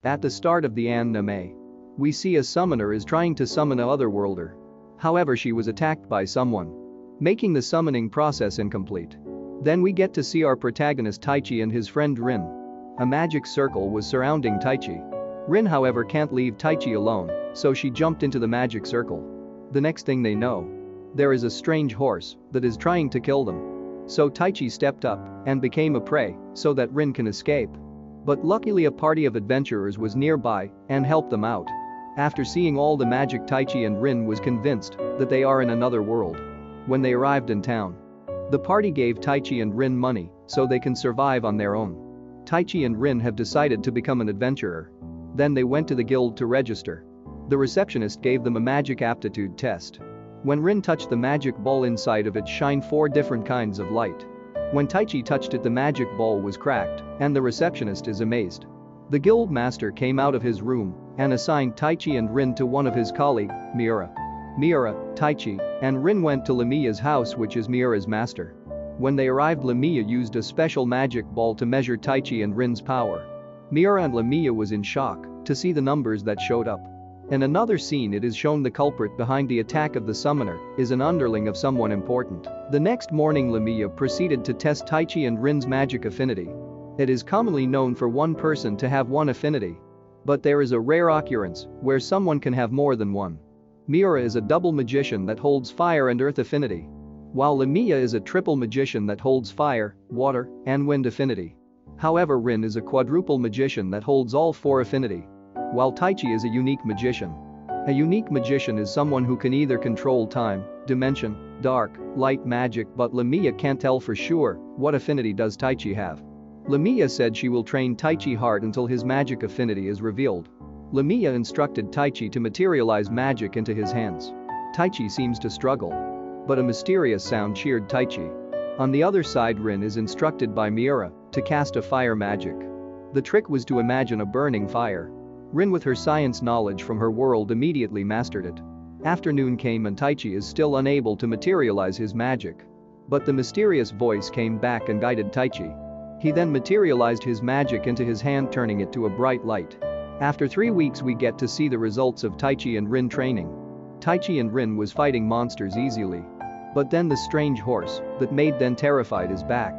At the start of the anime, we see a summoner is trying to summon a otherworlder. However, she was attacked by someone, making the summoning process incomplete. Then we get to see our protagonist Taichi and his friend Rin. A magic circle was surrounding Taichi. Rin, however, can't leave Taichi alone, so she jumped into the magic circle. The next thing they know, there is a strange horse that is trying to kill them. So Taichi stepped up and became a prey so that Rin can escape. But luckily a party of adventurers was nearby and helped them out. After seeing all the magic, Taichi and Rin was convinced that they are in another world. When they arrived in town, the party gave Taichi and Rin money so they can survive on their own. Taichi and Rin have decided to become an adventurer. Then they went to the guild to register. The receptionist gave them a magic aptitude test. When Rin touched the magic ball, inside of it shined 4 different kinds of light. When Taichi touched it, the magic ball was cracked, and the receptionist is amazed. The guild master came out of his room and assigned Taichi and Rin to one of his colleague, Miura. Miura, Taichi, and Rin went to Lamiya's house, which is Miura's master. When they arrived, Lamiya used a special magic ball to measure Taichi and Rin's power. Miura and Lamiya was in shock to see the numbers that showed up. In another scene, it is shown the culprit behind the attack of the summoner is an underling of someone important. The next morning, Lamiya proceeded to test Taichi and Rin's magic affinity. It is commonly known for one person to have one affinity. But there is a rare occurrence where someone can have more than one. Miura is a double magician that holds fire and earth affinity, while Lamiya is a triple magician that holds fire, water, and wind affinity. However, Rin is a quadruple magician that holds all 4 affinity, while Taichi is a unique magician. A unique magician is someone who can either control time, dimension, dark, light magic, but Lamiya can't tell for sure what affinity does Taichi have. Lamiya said she will train Taichi hard until his magic affinity is revealed. Lamiya instructed Taichi to materialize magic into his hands. Taichi seems to struggle, but a mysterious sound cheered Taichi. On the other side, Rin is instructed by Miura to cast a fire magic. The trick was to imagine a burning fire. Rin, with her science knowledge from her world, immediately mastered it. Afternoon came and Taichi is still unable to materialize his magic. But the mysterious voice came back and guided Taichi. He then materialized his magic into his hand, turning it to a bright light. After 3 weeks, we get to see the results of Taichi and Rin training. Taichi and Rin was fighting monsters easily. But then the strange horse that made them terrified is back.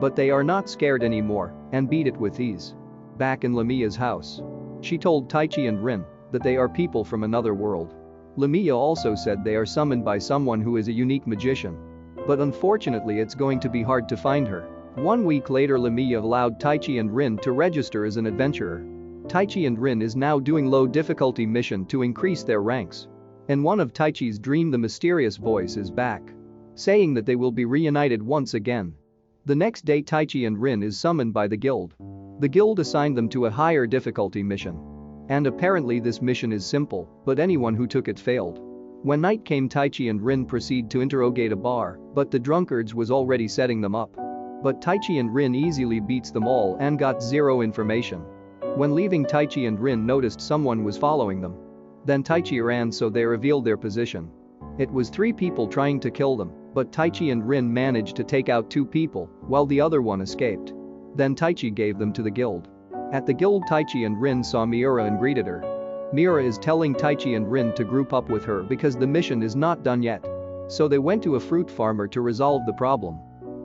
But they are not scared anymore and beat it with ease. Back in Lamiya's house, she told Taichi and Rin that they are people from another world. Lamiya also said they are summoned by someone who is a unique magician. But unfortunately, it's going to be hard to find her. 1 week later, Lamiya allowed Taichi and Rin to register as an adventurer. Taichi and Rin is now doing low difficulty mission to increase their ranks. In one of Taichi's dream, the mysterious voice is back, saying that they will be reunited once again. The next day, Taichi and Rin is summoned by the guild. The guild assigned them to a higher difficulty mission. And apparently this mission is simple, but anyone who took it failed. When night came, Taichi and Rin proceed to interrogate a bar, but the drunkards was already setting them up. But Taichi and Rin easily beats them all and got 0 information. When leaving, Taichi and Rin noticed someone was following them. Then Taichi ran, so they revealed their position. It was 3 people trying to kill them, but Taichi and Rin managed to take out 2 people while the other one escaped. Then Taichi gave them to the guild. At the guild, Taichi and Rin saw Miura and greeted her. Miura is telling Taichi and Rin to group up with her because the mission is not done yet. So they went to a fruit farmer to resolve the problem.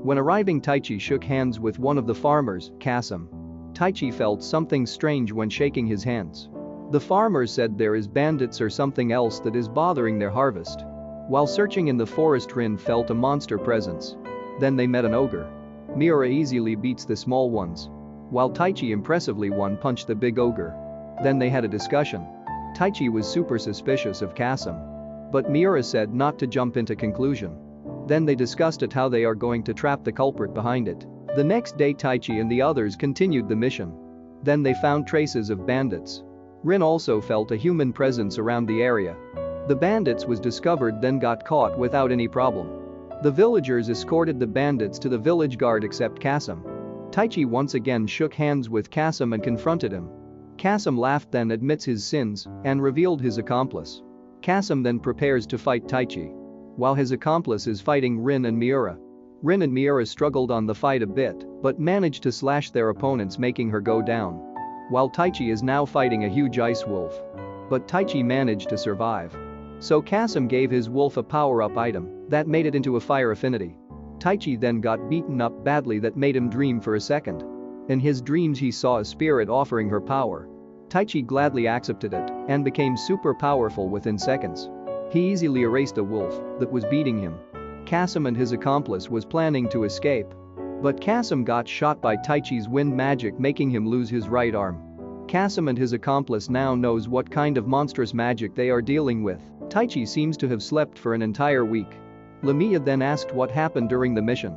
When arriving, Taichi shook hands with one of the farmers, Kasum. Taichi felt something strange when shaking his hands. The farmer said there is bandits or something else that is bothering their harvest. While searching in the forest, Rin felt a monster presence. Then they met an ogre. Miura easily beats the small ones, while Taichi impressively one-punched the big ogre. Then they had a discussion. Taichi was super suspicious of Kasum, but Miura said not to jump into conclusion. Then they discussed it how they are going to trap the culprit behind it. The next day, Taichi and the others continued the mission. Then they found traces of bandits. Rin also felt a human presence around the area. The bandits was discovered, then got caught without any problem. The villagers escorted the bandits to the village guard except Kasum. Taichi once again shook hands with Kasum and confronted him. Kasum laughed, then admits his sins and revealed his accomplice. Kasum then prepares to fight Taichi, while his accomplice is fighting Rin and Miura. Rin and Miura struggled on the fight a bit, but managed to slash their opponents, making her go down. while Taichi is now fighting a huge ice wolf. But Taichi managed to survive. So Kasum gave his wolf a power-up item that made it into a fire affinity. Taichi then got beaten up badly that made him dream for a second. In his dreams he saw a spirit offering her power. Taichi gladly accepted it and became super powerful within seconds. He easily erased a wolf that was beating him. Kasum and his accomplice was planning to escape. But Kasum got shot by Taichi's wind magic, making him lose his right arm. Kasum and his accomplice now knows what kind of monstrous magic they are dealing with. Taichi seems to have slept for an entire week. Lamia then asked what happened during the mission.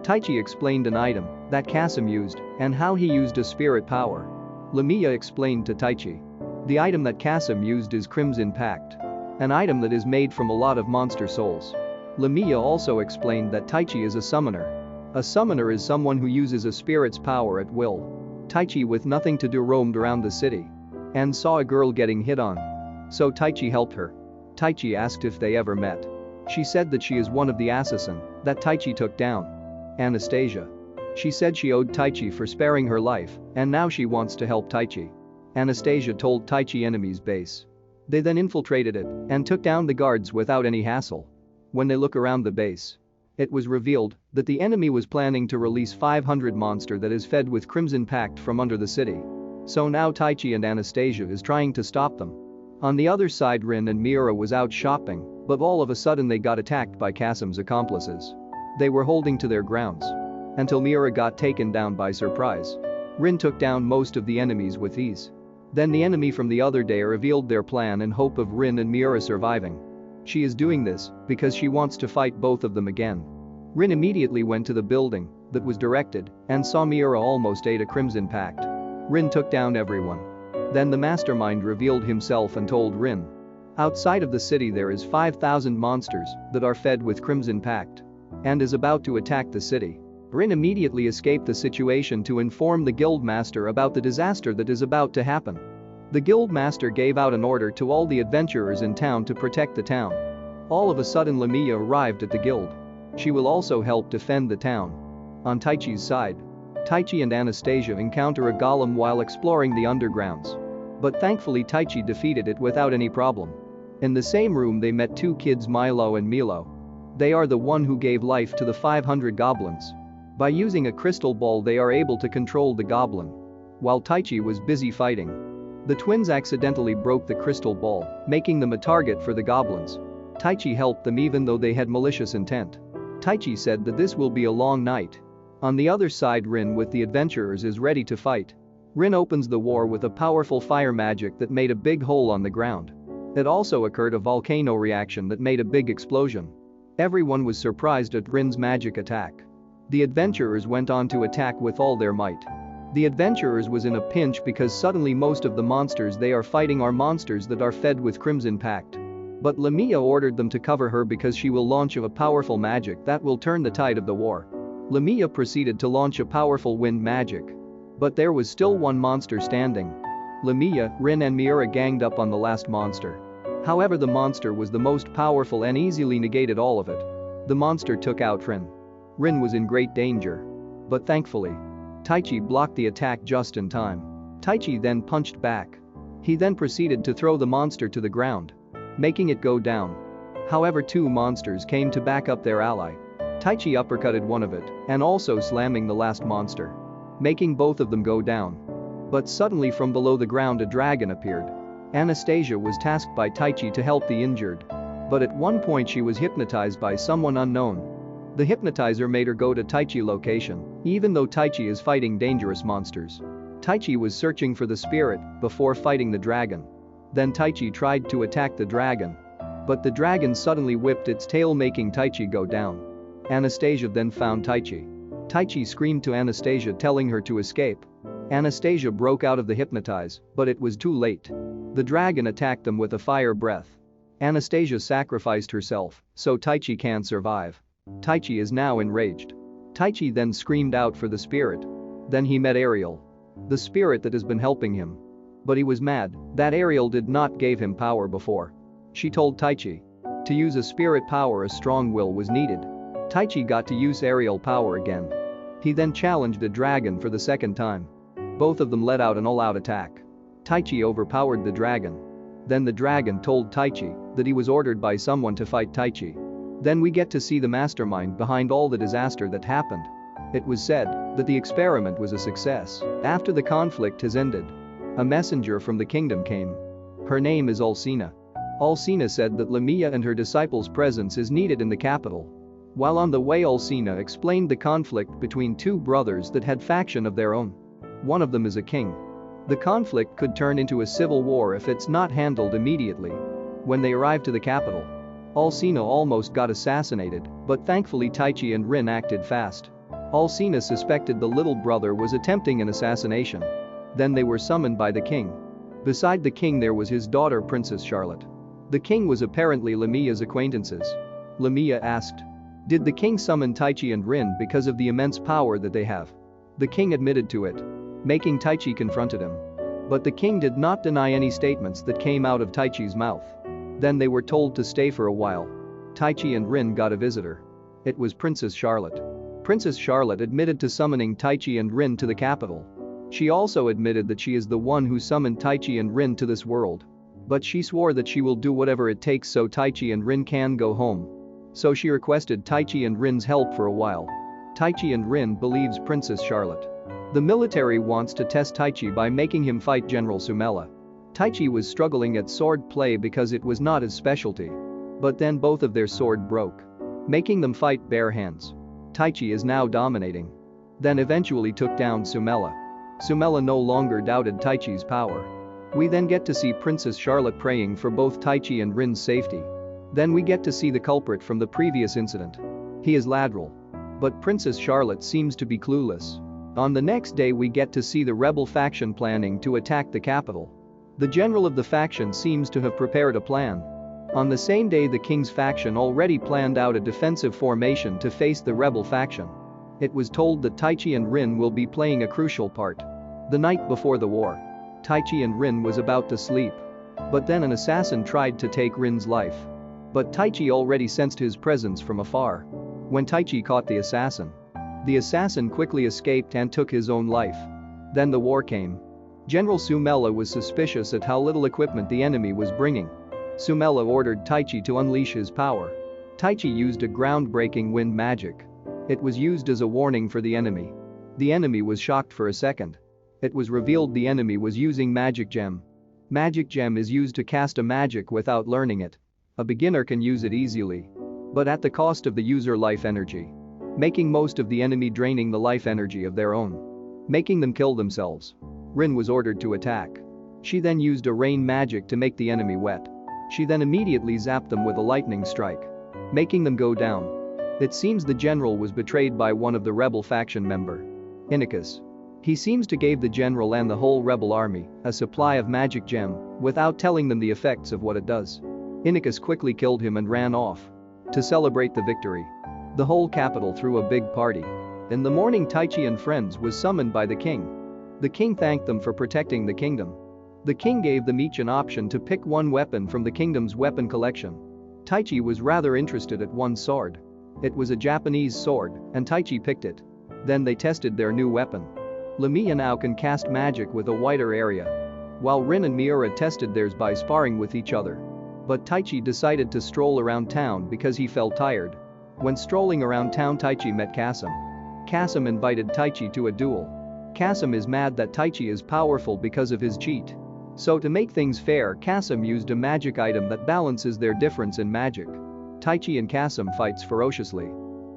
Taichi explained an item that Kasum used and how he used a spirit power. Lamia explained to Taichi. The item that Kasum used is Crimson Pact, an item that is made from a lot of monster souls. Lamia also explained that Taichi is a summoner. A summoner is someone who uses a spirit's power at will. Taichi, with nothing to do, roamed around the city and saw a girl getting hit on. So Taichi helped her. Taichi asked if they ever met. She said that she is one of the assassin that Taichi took down. Anastasia. She said she owed Taichi for sparing her life and now she wants to help Taichi. Anastasia told Taichi enemy's base. They then infiltrated it and took down the guards without any hassle. When they look around the base, it was revealed that the enemy was planning to release 500 monster that is fed with Crimson Pact from under the city. So now Taichi and Anastasia is trying to stop them. On the other side, Rin and Miura was out shopping, but all of a sudden they got attacked by Kasum's accomplices. They were holding to their grounds until Miura got taken down by surprise. Rin took down most of the enemies with ease. Then the enemy from the other day revealed their plan in hope of Rin and Miura surviving. She is doing this because she wants to fight both of them again. Rin immediately went to the building that was directed and saw Miura almost ate a Crimson Pact. Rin took down everyone. Then the mastermind revealed himself and told Rin. Outside of the city there is 5,000 monsters that are fed with Crimson Pact and is about to attack the city. Rin immediately escaped the situation to inform the guild master about the disaster that is about to happen. The guild master gave out an order to all the adventurers in town to protect the town. All of a sudden Lamia arrived at the guild. She will also help defend the town. On Taichi's side, Taichi and Anastasia encounter a golem while exploring the undergrounds. But thankfully Taichi defeated it without any problem. In the same room they met two kids, Milo and Milo. They are the one who gave life to the 500 goblins. By using a crystal ball they are able to control the goblin. While Taichi was busy fighting, the twins accidentally broke the crystal ball, making them a target for the goblins. Taichi helped them even though they had malicious intent. Taichi said that this will be a long night. On the other side, Rin with the adventurers is ready to fight. Rin opens the war with a powerful fire magic that made a big hole on the ground. It also occurred a volcano reaction that made a big explosion. Everyone was surprised at Rin's magic attack. The adventurers went on to attack with all their might. The adventurers was in a pinch because suddenly most of the monsters they are fighting are monsters that are fed with Crimson Pact. But Lamia ordered them to cover her because she will launch a powerful magic that will turn the tide of the war. Lamia proceeded to launch a powerful wind magic. But there was still one monster standing. Lamia, Rin and Miura ganged up on the last monster. However, the monster was the most powerful and easily negated all of it. The monster took out Rin. Rin was in great danger. But thankfully, Taichi blocked the attack just in time. Taichi then punched back. He then proceeded to throw the monster to the ground, making it go down. However, two monsters came to back up their ally. Taichi uppercutted one of it and also slamming the last monster, making both of them go down. But suddenly from below the ground a dragon appeared. Anastasia was tasked by Taichi to help the injured. But at one point she was hypnotized by someone unknown. The hypnotizer made her go to Taichi location, even though Taichi is fighting dangerous monsters. Taichi was searching for the spirit before fighting the dragon. Then Taichi tried to attack the dragon. But the dragon suddenly whipped its tail, making Taichi go down. Anastasia then found Taichi. Taichi screamed to Anastasia telling her to escape. Anastasia broke out of the hypnotize, but it was too late. The dragon attacked them with a fire breath. Anastasia sacrificed herself so Taichi can survive. Taichi is now enraged. Taichi then screamed out for the spirit. Then he met Ariel, the spirit that has been helping him. But he was mad that Ariel did not give him power before. She told Taichi to use a spirit power, a strong will was needed. Taichi got to use Ariel power again. He then challenged the dragon for the second time. Both of them let out an all-out attack. Taichi overpowered the dragon. Then the dragon told Taichi that he was ordered by someone to fight Taichi. Then we get to see the mastermind behind all the disaster that happened. It was said that the experiment was a success. After the conflict has ended, a messenger from the kingdom came. Her name is Alcina. Alcina said that Lamia and her disciples' presence is needed in the capital. While on the way, Alcina explained the conflict between two brothers that had faction of their own. One of them is a king. The conflict could turn into a civil war if it's not handled immediately. When they arrived to the capital, Alcina almost got assassinated, but thankfully Taichi and Rin acted fast. Alcina suspected the little brother was attempting an assassination. Then they were summoned by the king. Beside the king there was his daughter Princess Charlotte. The king was apparently Lamia's acquaintances. Lamia asked, "Did the king summon Taichi and Rin because of the immense power that they have?" The king admitted to it, making Taichi confronted him. But the king did not deny any statements that came out of Taichi's mouth. Then they were told to stay for a while. Taichi and Rin got a visitor. It was Princess Charlotte. Princess Charlotte admitted to summoning Taichi and Rin to the capital. She also admitted that she is the one who summoned Taichi and Rin to this world. But she swore that she will do whatever it takes so Taichi and Rin can go home. So she requested Taichi and Rin's help for a while. Taichi and Rin believes Princess Charlotte. The military wants to test Taichi by making him fight General Sumela. Taichi was struggling at sword play because it was not his specialty. But then both of their sword broke, making them fight bare hands. Taichi is now dominating. Then eventually took down Sumela. Sumela no longer doubted Taichi's power. We then get to see Princess Charlotte praying for both Taichi and Rin's safety. Then we get to see the culprit from the previous incident. He is Ladril. But Princess Charlotte seems to be clueless. On the next day we get to see the rebel faction planning to attack the capital. The general of the faction seems to have prepared a plan. On the same day the king's faction already planned out a defensive formation to face the rebel faction. It was told that Taichi and Rin will be playing a crucial part. The night before the war, Taichi and Rin was about to sleep. But then an assassin tried to take Rin's life. But Taichi already sensed his presence from afar. When Taichi caught the assassin quickly escaped and took his own life. Then the war came. General Sumela was suspicious at how little equipment the enemy was bringing. Sumela ordered Taichi to unleash his power. Taichi used a groundbreaking wind magic. It was used as a warning for the enemy. The enemy was shocked for a second. It was revealed the enemy was using Magic Gem. Magic Gem is used to cast a magic without learning it. A beginner can use it easily. But at the cost of the user life energy. Making most of the enemy draining the life energy of their own. Making them kill themselves. Rin was ordered to attack. She then used a rain magic to make the enemy wet. She then immediately zapped them with a lightning strike, making them go down. It seems the general was betrayed by one of the rebel faction member, Inikas. He seems to gave the general and the whole rebel army a supply of magic gem without telling them the effects of what it does. Inikas quickly killed him and ran off. To celebrate the victory, the whole capital threw a big party. In the morning Taichi and friends was summoned by the king. The king thanked them for protecting the kingdom. The king gave them each an option to pick one weapon from the kingdom's weapon collection. Taichi was rather interested at one sword. It was a Japanese sword, and Taichi picked it. Then they tested their new weapon. Lamia now can cast magic with a wider area. While Rin and Miura tested theirs by sparring with each other. But Taichi decided to stroll around town because he felt tired. When strolling around town Taichi met Kasim. Kasim invited Taichi to a duel. Kasim is mad that Taichi is powerful because of his cheat. So to make things fair Kasim used a magic item that balances their difference in magic. Taichi and Kasim fights ferociously.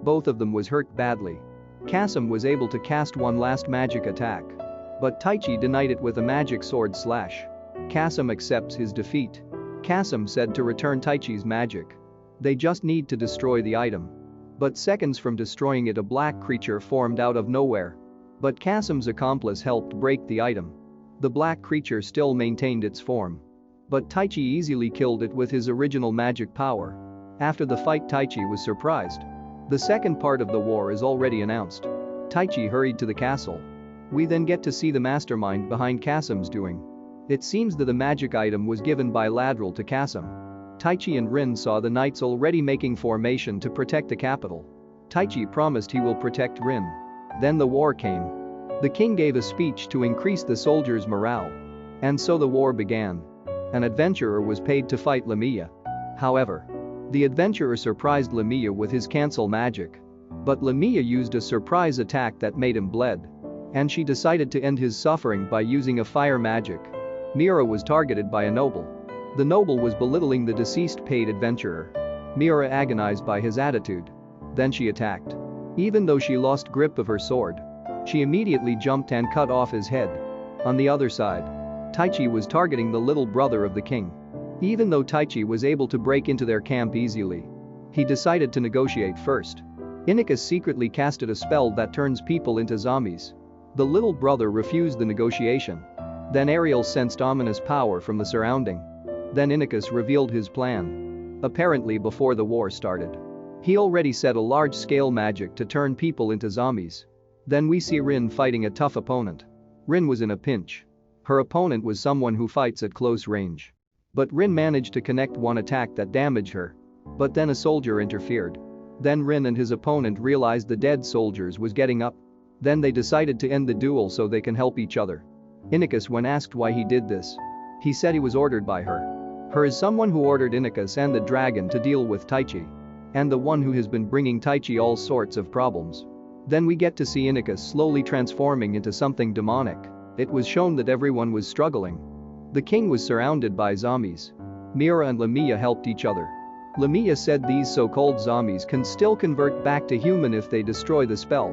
Both of them was hurt badly. Kasim was able to cast one last magic attack. But Taichi denied it with a magic sword slash. Kasim accepts his defeat. Kasim said to return Taichi's magic. They just need to destroy the item. But seconds from destroying it a black creature formed out of nowhere. But Kasim's accomplice helped break the item. The black creature still maintained its form. But Taichi easily killed it with his original magic power. After the fight Taichi was surprised. The second part of the war is already announced. Taichi hurried to the castle. We then get to see the mastermind behind Kasim's doing. It seems that the magic item was given by Ladril to Kasim. Taichi and Rin saw the knights already making formation to protect the capital. Taichi promised he will protect Rin. Then the war came. The king gave a speech to increase the soldiers' morale. And so the war began. An adventurer was paid to fight Lamia. However, the adventurer surprised Lamia with his cancel magic. But Lamia used a surprise attack that made him bled. And she decided to end his suffering by using a fire magic. Mira was targeted by a noble. The noble was belittling the deceased paid adventurer. Mira agonized by his attitude. Then she attacked. Even though she lost grip of her sword, she immediately jumped and cut off his head. On the other side, Taichi was targeting the little brother of the king. Even though Taichi was able to break into their camp easily, he decided to negotiate first. Inicus secretly casted a spell that turns people into zombies. The little brother refused the negotiation. Then Ariel sensed ominous power from the surrounding. Then Inicus revealed his plan. Apparently before the war started, he already set a large-scale magic to turn people into zombies. Then we see Rin fighting a tough opponent. Rin was in a pinch. Her opponent was someone who fights at close range. But Rin managed to connect one attack that damaged her. But then a soldier interfered. Then Rin and his opponent realized the dead soldiers was getting up. Then they decided to end the duel so they can help each other. Inicus, when asked why he did this, he said he was ordered by her. Her is someone who ordered Inicus and the dragon to deal with Taichi. And the one who has been bringing Taichi all sorts of problems. Then we get to see Inicus slowly transforming into something demonic. It was shown that everyone was struggling. The king was surrounded by zombies. Mira and Lamia helped each other. Lamia said these so-called zombies can still convert back to human if they destroy the spell.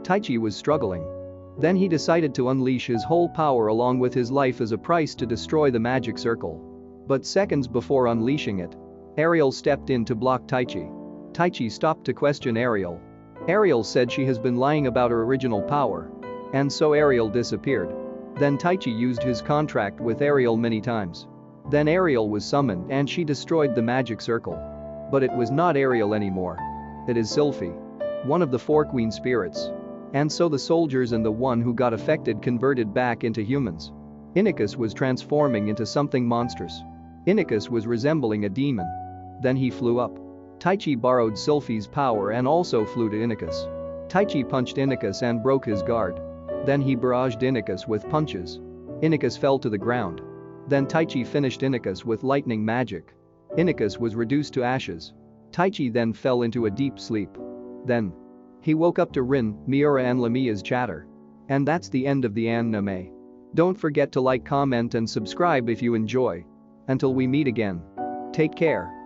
Taichi was struggling. Then he decided to unleash his whole power along with his life as a price to destroy the magic circle. But seconds before unleashing it, Ariel stepped in to block Taichi. Taichi stopped to question Ariel. Ariel said she has been lying about her original power. And so Ariel disappeared. Then Taichi used his contract with Ariel many times. Then Ariel was summoned and she destroyed the magic circle. But it was not Ariel anymore. It is Sylphie, one of the 4 queen spirits. And so the soldiers and the one who got affected converted back into humans. Inicus was transforming into something monstrous. Inicus was resembling a demon. Then he flew up. Taichi borrowed Sylphie's power and also flew to Inicus. Taichi punched Inicus and broke his guard. Then he barraged Inicus with punches. Inicus fell to the ground. Then Taichi finished Inicus with lightning magic. Inicus was reduced to ashes. Taichi then fell into a deep sleep. Then he woke up to Rin, Miura and Lamia's chatter. And that's the end of the anime. Don't forget to like, comment and subscribe if you enjoy. Until we meet again. Take care.